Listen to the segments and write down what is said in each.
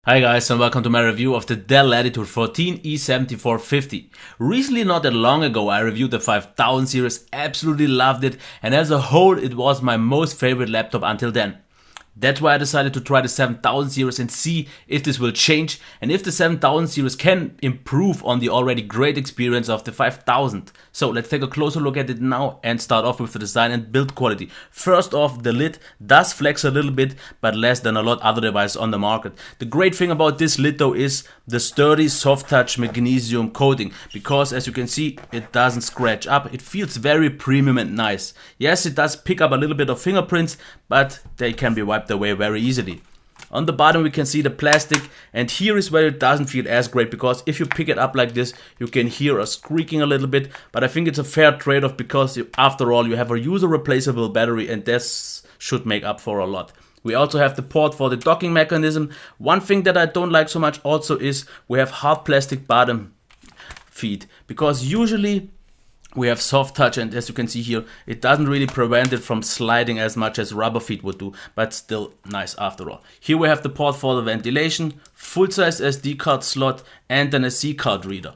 Hi guys and welcome to my review of the Dell Latitude 14 E7450. Recently, not that long ago, I reviewed the 5000 series, absolutely loved it, and as a whole it was my most favorite laptop until then. That's why I decided to try the 7000 series and see if this will change and if the 7000 series can improve on the already great experience of the 5000. So let's take a closer look at it now and start off with the design and build quality. First off, the lid does flex a little bit, but less than a lot other devices on the market. The great thing about this lid though is the sturdy soft touch magnesium coating, because as you can see it doesn't scratch up. It feels very premium and nice. Yes, it does pick up a little bit of fingerprints, but they can be wiped away very easily. On the bottom we can see the plastic, and here is where it doesn't feel as great, because if you pick it up like this you can hear us squeaking a little bit, but I think it's a fair trade-off because after all you have a user replaceable battery and this should make up for a lot. We also have the port for the docking mechanism. One thing that I don't like so much also is we have hard plastic bottom feet, because usually we have soft touch, and as you can see here, it doesn't really prevent it from sliding as much as rubber feet would do, but still nice after all. Here we have the port for the ventilation, full-size SD card slot, and an SD card reader.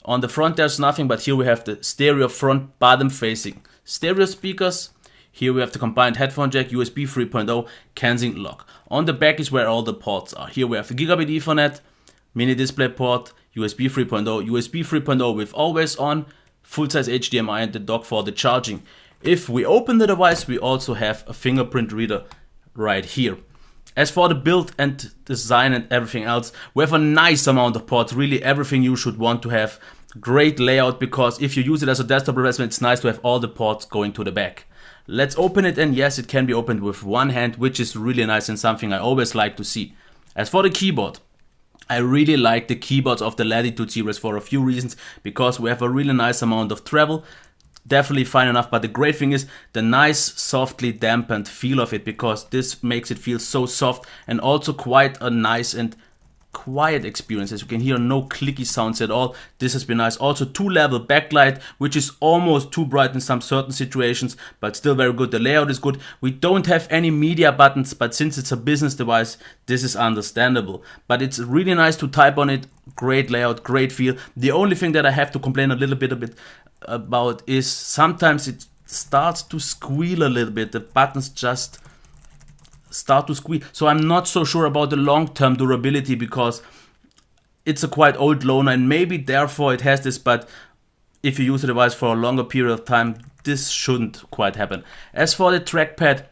On the front there's nothing, but here we have the stereo front bottom facing stereo speakers. Here we have the combined headphone jack, USB 3.0, Kensington lock. On the back is where all the ports are. Here we have the Gigabit Ethernet, mini display port, USB 3.0, USB 3.0 with always on, full-size HDMI, and the dock for the charging. If we open the device, we also have a fingerprint reader right here. As for the build and design and everything else, we have a nice amount of ports, really everything you should want to have. Great layout, because if you use it as a desktop replacement, it's nice to have all the ports going to the back. Let's open it, and yes, it can be opened with one hand, which is really nice and something I always like to see. As for the keyboard, I really like the keyboards of the Latitude series for a few reasons, because we have a really nice amount of travel, definitely fine enough, but the great thing is the nice softly dampened feel of it, because this makes it feel so soft and also quite a nice and quiet experience. As you can hear, no clicky sounds at all. This has been nice. Also 2-level backlight, which is almost too bright in some certain situations, but still very good. The layout is good. We don't have any media buttons, but since it's a business device, this is understandable. But it's really nice to type on it. Great layout, great feel. The only thing that I have to complain a little bit about is sometimes it starts to squeal a little bit. The buttons just start to squeal, so I'm not so sure about the long-term durability, because it's a quite old loaner and maybe therefore it has this, but if you use the device for a longer period of time, this shouldn't quite happen. As for the trackpad,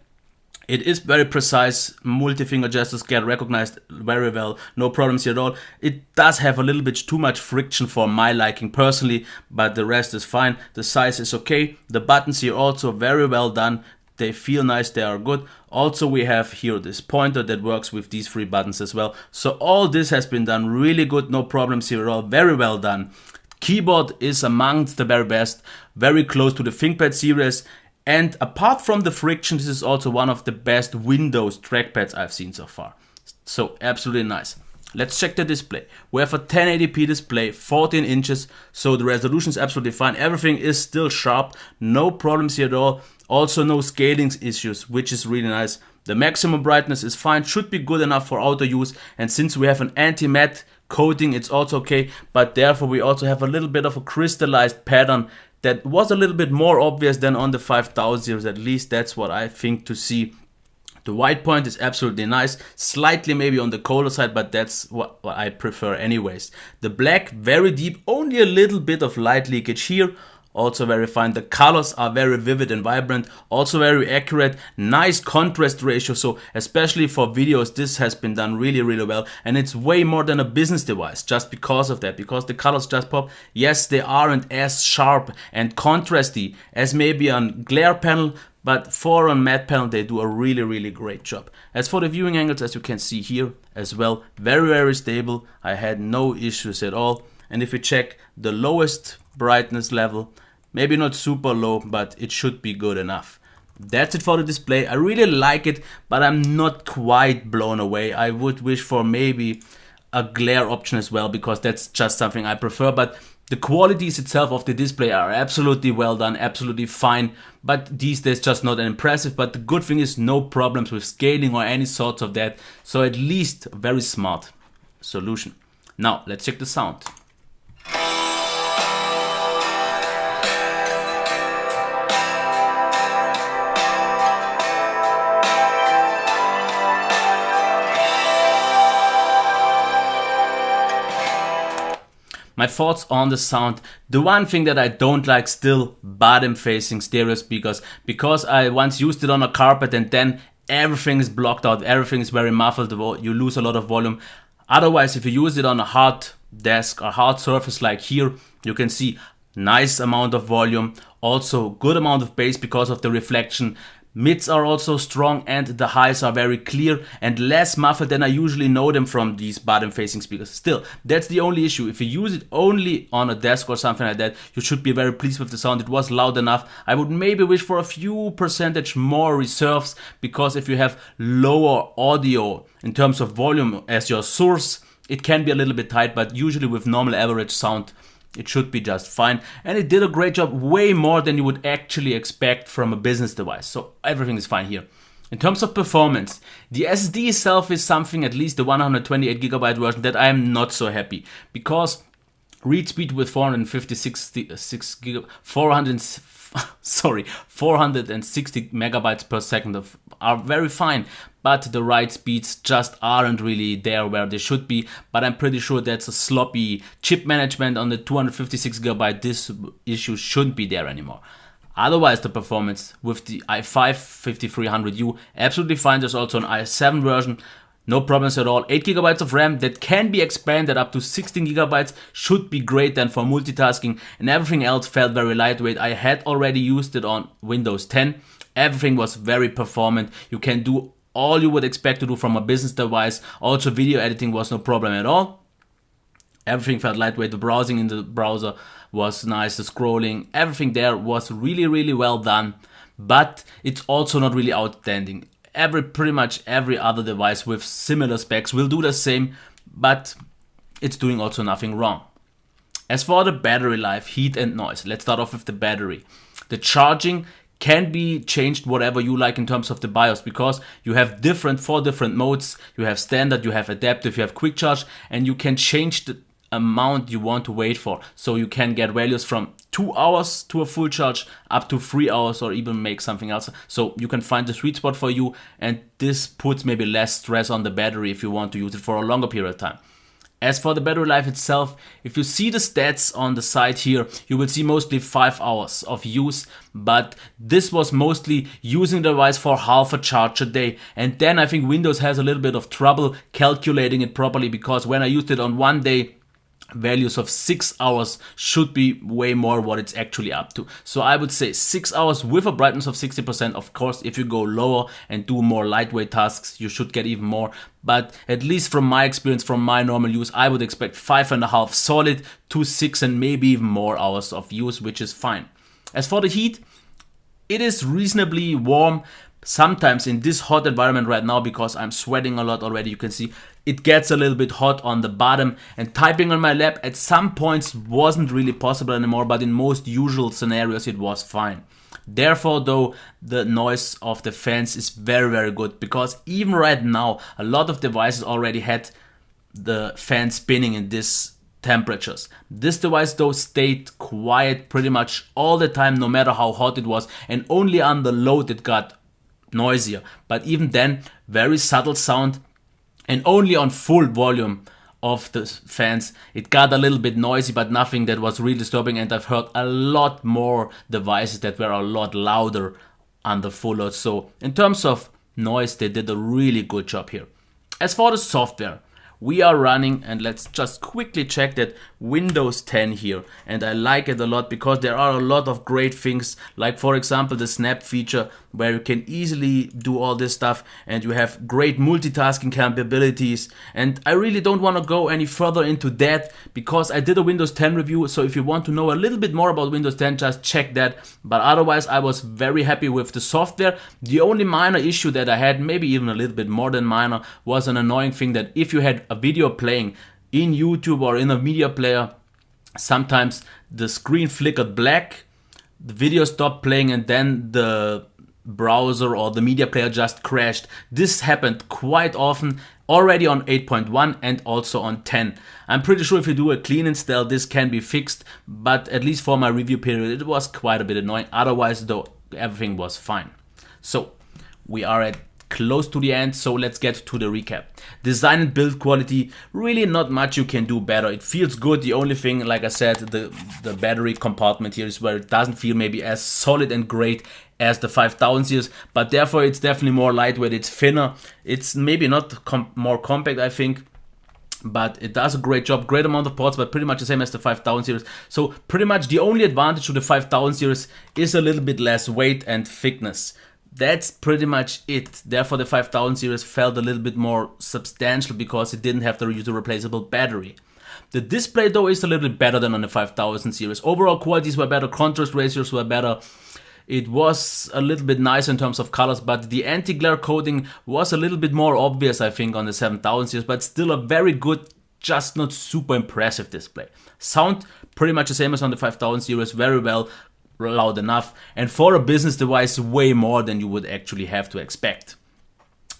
it is very precise. Multi-finger gestures get recognized very well, no problems here at all. It does have a little bit too much friction for my liking personally, but the rest is fine. The size is okay. The buttons here also very well done. They feel nice, they are good. Also we have here this pointer that works with these 3 buttons as well. So all this has been done really good, no problems here at all, very well done. Keyboard is amongst the very best, very close to the ThinkPad series. And apart from the friction, this is also one of the best Windows trackpads I've seen so far. So absolutely nice. Let's check the display. We have a 1080p display, 14 inches, so the resolution is absolutely fine. Everything is still sharp, no problems here at all. Also no scaling issues, which is really nice. The maximum brightness is fine, should be good enough for auto use, and since we have an anti-matte coating, it's also okay, but therefore we also have a little bit of a crystallized pattern that was a little bit more obvious than on the 5000 series. At least that's what I think to see. The white point is absolutely nice, slightly maybe on the colder side, but that's what I prefer anyways. The black, very deep, only a little bit of light leakage here, also very fine. The colors are very vivid and vibrant, also very accurate, nice contrast ratio, so especially for videos this has been done really well, and it's way more than a business device just because of that, because the colors just pop. Yes, they aren't as sharp and contrasty as maybe on glare panel, but for a matte panel they do a really great job. As for the viewing angles, as you can see here as well, very stable. I had no issues at all. And if you check the lowest brightness level, maybe not super low, but it should be good enough. That's it for the display. I really like it, but I'm not quite blown away. I would wish for maybe a glare option as well, because that's just something I prefer, but the qualities itself of the display are absolutely well done, absolutely fine, but these days just not impressive. But the good thing is no problems with scaling or any sorts of that, so at least very smart. solution. Now let's check the sound. My thoughts on the sound. The one thing that I don't like still, bottom facing stereo speakers, because I once used it on a carpet and then everything is blocked out, everything is very muffled, you lose a lot of volume. Otherwise, if you use it on a hard desk or hard surface like here, you can see nice amount of volume, also good amount of bass because of the reflection. Mids are also strong and the highs are very clear and less muffled than I usually know them from these bottom facing speakers. Still, that's the only issue. If you use it only on a desk or something like that, you should be very pleased with the sound. It was loud enough. I would maybe wish for a few percentage more reserves, because if you have lower audio in terms of volume as your source, it can be a little bit tight, but usually with normal average sound, it should be just fine. And it did a great job, way more than you would actually expect from a business device. So everything is fine here. In terms of performance, the SSD itself is something, at least the 128GB version, that I am not so happy. Because read speed with 460 megabytes per second are very fine, but the write speeds just aren't really there where they should be. But I'm pretty sure that's a sloppy chip management on the 256GB. This issue shouldn't be there anymore. Otherwise, the performance with the i5-5300U absolutely fine. There's also an i7 version. No problems at all. 8GB of RAM that can be expanded up to 16GB should be great then for multitasking, and everything else felt very lightweight. I had already used it on Windows 10. Everything was very performant. You can do all you would expect to do from a business device. Also, video editing was no problem at all. Everything felt lightweight. The browsing in the browser was nice. The scrolling, everything there was really, really well done. But it's also not really outstanding. Pretty much every other device with similar specs will do the same, but it's doing also nothing wrong. As for the battery life, heat and noise, let's start off with the battery. The charging can be changed whatever you like in terms of the BIOS, because you have four different modes. You have standard, you have adaptive, you have quick charge, and you can change the amount you want to wait for. So you can get values from 2 hours to a full charge up to 3 hours, or even make something else. So you can find the sweet spot for you, and this puts maybe less stress on the battery if you want to use it for a longer period of time. As for the battery life itself, if you see the stats on the side here, you will see mostly 5 hours of use, but this was mostly using the device for half a charge a day. And then I think Windows has a little bit of trouble calculating it properly, because when I used it on one day, values of 6 hours should be way more what it's actually up to. So I would say 6 hours with a brightness of 60%. Of course, if you go lower and do more lightweight tasks, you should get even more. But at least from my experience, from my normal use, I would expect 5.5 solid to 6 and maybe even more hours of use, which is fine. As for the heat, it is reasonably warm. Sometimes in this hot environment right now, because I'm sweating a lot already, you can see it gets a little bit hot on the bottom, and typing on my lap at some points wasn't really possible anymore, but in most usual scenarios it was fine. Therefore, though, the noise of the fans is very, very good, because even right now a lot of devices already had the fan spinning in this temperatures. This device though stayed quiet pretty much all the time, no matter how hot it was, and only under load it got noisier. But even then, very subtle sound, and only on full volume of the fans it got a little bit noisy, but nothing that was really disturbing. And I've heard a lot more devices that were a lot louder under full load. So in terms of noise, they did a really good job here. As for the software, we are running, and let's just quickly check that, Windows 10 here, and I like it a lot because there are a lot of great things, like for example the snap feature, where you can easily do all this stuff, and you have great multitasking capabilities. And I really don't want to go any further into that because I did a Windows 10 review, so if you want to know a little bit more about Windows 10, just check that. But otherwise I was very happy with the software. The only minor issue that I had, maybe even a little bit more than minor, was an annoying thing that if you had a video playing in YouTube or in a media player, sometimes the screen flickered black, the video stopped playing, and then the browser or the media player just crashed. This happened quite often. already on 8.1 and also on 10. I'm pretty sure if you do a clean install, this can be fixed, but at least for my review period, it was quite a bit annoying. Otherwise, though, everything was fine. So we are at close to the end, so let's get to the recap. Design and build quality, really not much you can do better. It feels good. The only thing, like I said, the battery compartment here is where it doesn't feel maybe as solid and great as the 5000 series, but therefore it's definitely more lightweight, it's thinner, it's maybe not more compact, I think, but it does a great job. Great amount of ports, but pretty much the same as the 5000 series. So pretty much the only advantage to the 5000 series is a little bit less weight and thickness. That's pretty much it. Therefore the 5000 series felt a little bit more substantial because it didn't have the user replaceable battery. The display though is a little bit better than on the 5000 series. Overall qualities were better, contrast ratios were better. It was a little bit nice in terms of colors, but the anti-glare coating was a little bit more obvious, I think, on the 7000 series, but still a very good, just not super impressive display. Sound pretty much the same as on the 5000 series, very well, loud enough, and for a business device, way more than you would actually have to expect.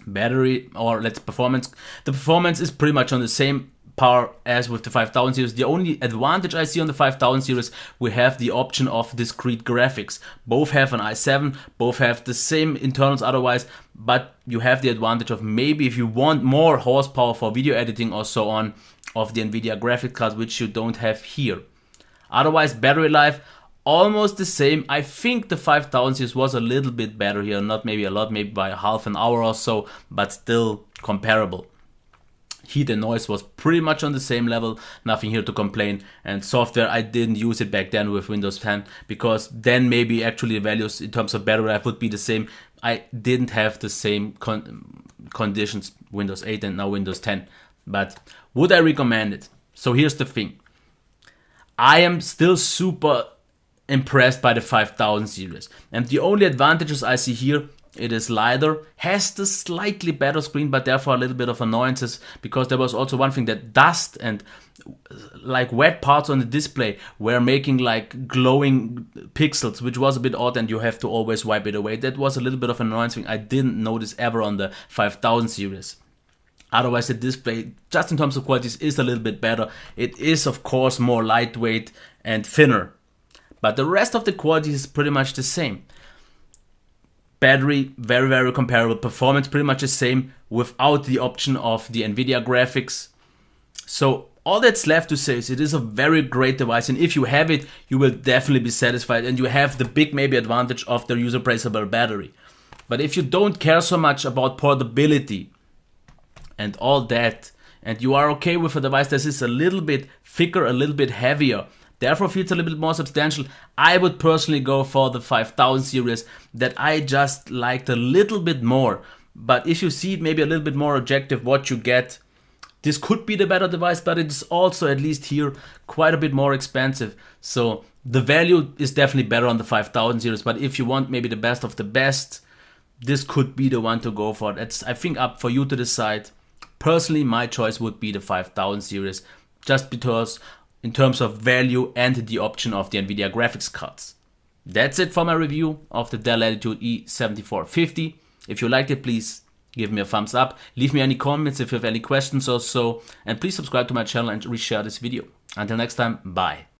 Battery, or let's performance, the performance is pretty much on the same par as with the 5000 series. The only advantage I see on the 5000 series, we have the option of discrete graphics. Both have an i7, both have the same internals otherwise, but you have the advantage of maybe if you want more horsepower for video editing or so on, of the NVIDIA graphics card, which you don't have here. Otherwise, battery life, almost the same. I think the 5000 series was a little bit better here, not maybe a lot, maybe by half an hour or so, but still comparable. Heat and noise was pretty much on the same level, nothing here to complain. And software, I didn't use it back then with Windows 10 because then maybe actually the values in terms of battery life would be the same. I didn't have the same conditions, Windows 8 and now Windows 10. But would I recommend it? So here's the thing. I am still super impressed by the 5000 series, and the only advantages I see here, it is lighter, has the slightly better screen, but therefore a little bit of annoyances, because there was also one thing that dust and like wet parts on the display were making like glowing pixels, which was a bit odd, and you have to always wipe it away. That was a little bit of an annoyance thing I didn't notice ever on the 5000 series. Otherwise, the display, just in terms of qualities, is a little bit better. It is, of course, more lightweight and thinner, but the rest of the quality is pretty much the same. Battery, very, very comparable. Performance, pretty much the same without the option of the NVIDIA graphics. So all that's left to say is it is a very great device, and if you have it, you will definitely be satisfied, and you have the big maybe advantage of the user replaceable battery. But if you don't care so much about portability and all that, and you are okay with a device that is a little bit thicker, a little bit heavier, therefore feels a little bit more substantial, I would personally go for the 5000 series that I just liked a little bit more. But if you see it maybe a little bit more objective what you get, this could be the better device, but it is also, at least here, quite a bit more expensive. So the value is definitely better on the 5000 series, but if you want maybe the best of the best, this could be the one to go for. That's, I think, up for you to decide. Personally, my choice would be the 5000 series, just because in terms of value and the option of the NVIDIA graphics cards. That's it for my review of the Dell Latitude E7450. If you liked it, please give me a thumbs up. Leave me any comments if you have any questions or so. And please subscribe to my channel and reshare this video. Until next time, bye.